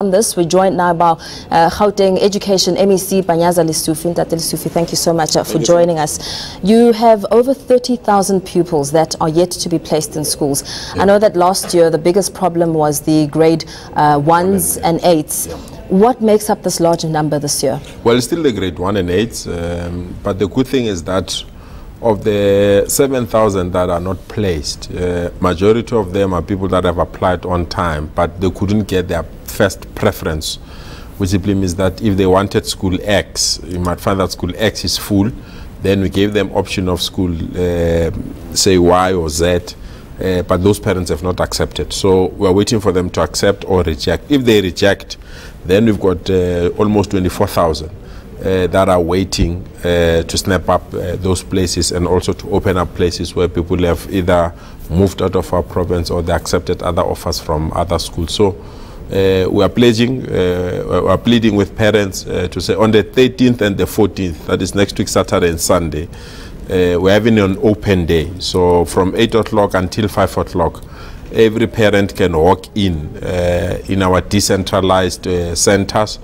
on this. We're joined now by Gauteng Education MEC Panyaza Lesufi. Ntate Lesufi, thank you so much for joining us. You have over 30,000 pupils that are yet to be placed in schools. Yeah. I know that last year the biggest problem was the grade 1s and 8s. Yeah. What makes up this larger number this year? Well, it's still the grade 1 and 8s, but the good thing is that of the 7,000 that are not placed, majority of them are people that have applied on time, but they couldn't get their first preference, which simply means that if they wanted school X, you might find that school X is full, then we gave them option of school, say Y or Z, but those parents have not accepted. So we're waiting for them to accept or reject. If they reject, then we've got almost 24,000. That are waiting to snap up those places, and also to open up places where people have either moved out of our province or they accepted other offers from other schools. So we are pleading with parents to say on the 13th and the 14th, that is next week, Saturday and Sunday, we're having an open day. So from 8 o'clock until 5 o'clock, every parent can walk in our decentralized centers.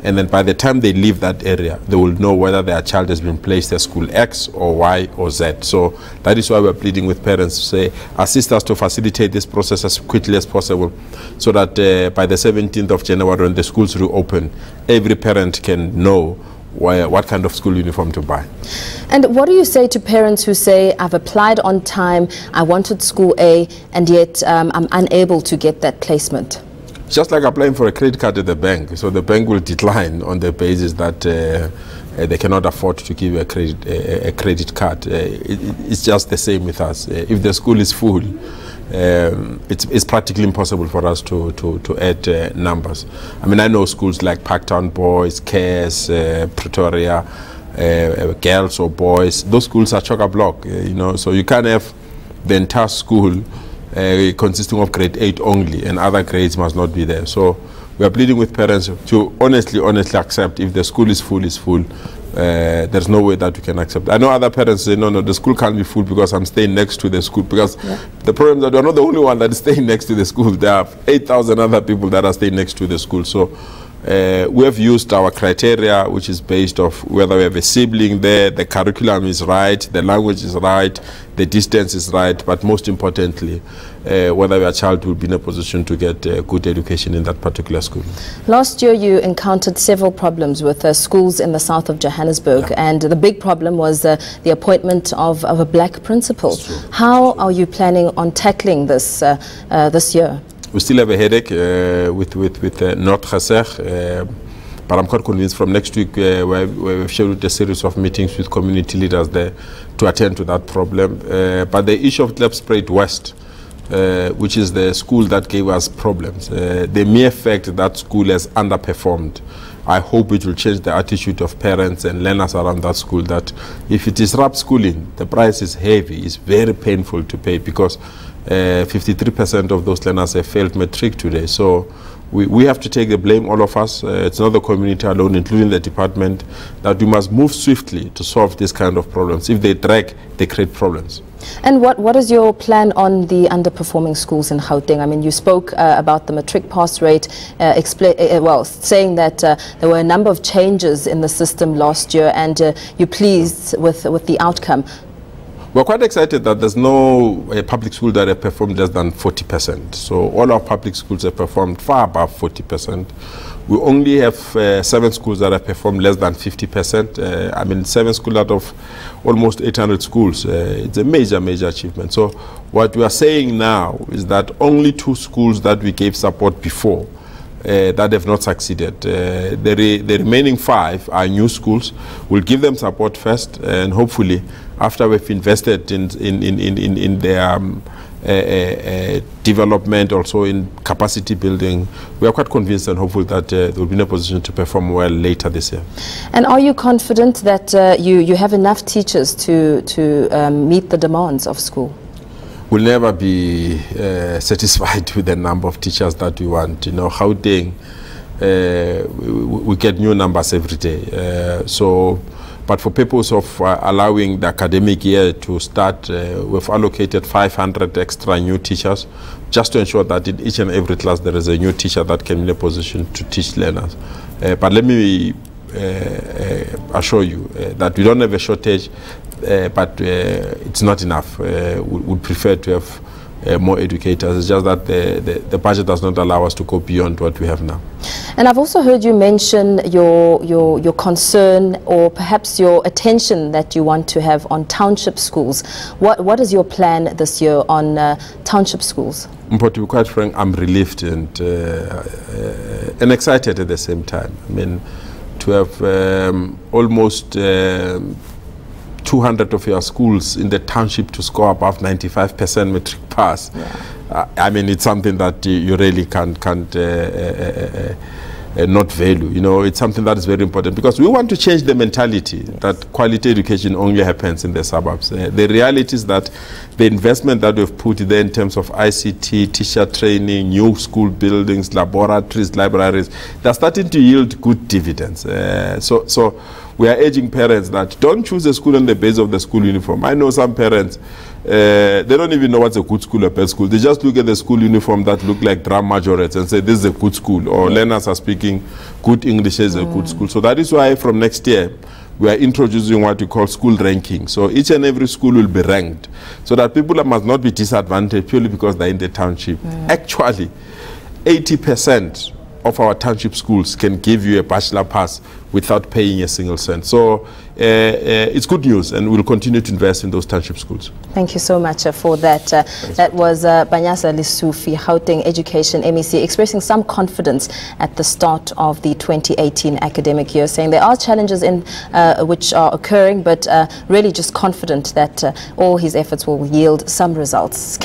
And then by the time they leave that area, they will know whether their child has been placed at school X or Y or Z. So that is why we're pleading with parents to say, assist us to facilitate this process as quickly as possible, so that by the 17th of January, when the schools reopen, every parent can know what kind of school uniform to buy. And what do you say to parents who say, I've applied on time, I wanted school A, and yet I'm unable to get that placement? Just like applying for a credit card at the bank. So the bank will decline on the basis that they cannot afford to give a credit card. It's just the same with us. If the school is full, it's practically impossible for us to add numbers. I mean, I know schools like Parktown Boys, Cares, Pretoria, Girls or Boys. Those schools are chock-a-block, you know, so you can't have the entire school consisting of grade 8 only, and other grades must not be there. So we are pleading with parents to honestly accept if the school is full, there's no way that we can accept. I know other parents say, no, the school can't be full because I'm staying next to the school, because the problem is that we're not the only one that is staying next to the school. There are 8,000 other people that are staying next to the school. So we have used our criteria, which is based off whether we have a sibling there, the curriculum is right, the language is right, the distance is right, but most importantly, whether your child will be in a position to get good education in that particular school. Last year you encountered several problems with schools in the south of Johannesburg, and the big problem was the appointment of a black principal. How are you planning on tackling this this year? We still have a headache with North Gasseg, but I'm quite convinced from next week we've scheduled a series of meetings with community leaders there to attend to that problem. But the issue of Klipspruit West, which is the school that gave us problems, the mere fact that school has underperformed, I hope it will change the attitude of parents and learners around that school, that if it disrupts schooling, the price is heavy, it's very painful to pay, because 53% of those learners have failed matric today. So we have to take the blame, all of us. It's not the community alone, including the department, that we must move swiftly to solve this kind of problems. If they drag, they create problems. And what is your plan on the underperforming schools in Gauteng? I mean, you spoke about the matric pass rate, saying that there were a number of changes in the system last year, and you're pleased with the outcome. We're quite excited that there's no public school that have performed less than 40%. So all our public schools have performed far above 40%. We only have 7 schools that have performed less than 50%. I mean, 7 schools out of almost 800 schools. It's a major achievement. So what we are saying now is that only 2 schools that we gave support before that have not succeeded. The remaining 5 are new schools. We'll give them support first, and hopefully after we've invested in their development, also in capacity building, we are quite convinced and hopeful that they will be in a position to perform well later this year. And are you confident that you have enough teachers to meet the demands of school? We'll never be satisfied with the number of teachers that we want. You know, Gauteng, we get new numbers every day. So But for purpose of allowing the academic year to start, we've allocated 500 extra new teachers, just to ensure that in each and every class there is a new teacher that can be in a position to teach learners. But let me assure you that we don't have a shortage, but it's not enough. We would prefer to have more educators. It's just that the budget does not allow us to go beyond what we have now. And I've also heard you mention your concern, or perhaps your attention that you want to have on township schools. What is your plan this year on township schools? But to be quite frank, I'm relieved and excited at the same time. I mean, to have almost 200 of your schools in the township to score above 95% metric pass. Yeah. I mean, it's something that you really can't not value. You know, it's something that is very important, because we want to change the mentality that quality education only happens in the suburbs. The reality is that the investment that we've put there in terms of ICT, teacher training, new school buildings, laboratories, libraries, they're starting to yield good dividends. So we are urging parents that don't choose a school on the basis of the school uniform. I know some parents, they don't even know what's a good school or bad school. They just look at the school uniform that look like drum majorettes and say this is a good school, or learners are speaking good English as a good school. So that is why from next year we are introducing what we call school ranking. So each and every school will be ranked, so that people must not be disadvantaged purely because they're in the township. Actually, 80% of our township schools can give you a bachelor pass without paying a single cent. So it's good news, and we'll continue to invest in those township schools. Thank you so much for that. That was Banyaza Lesufi, Gauteng Education MEC, expressing some confidence at the start of the 2018 academic year, saying there are challenges in which are occurring, but really just confident that all his efforts will yield some results.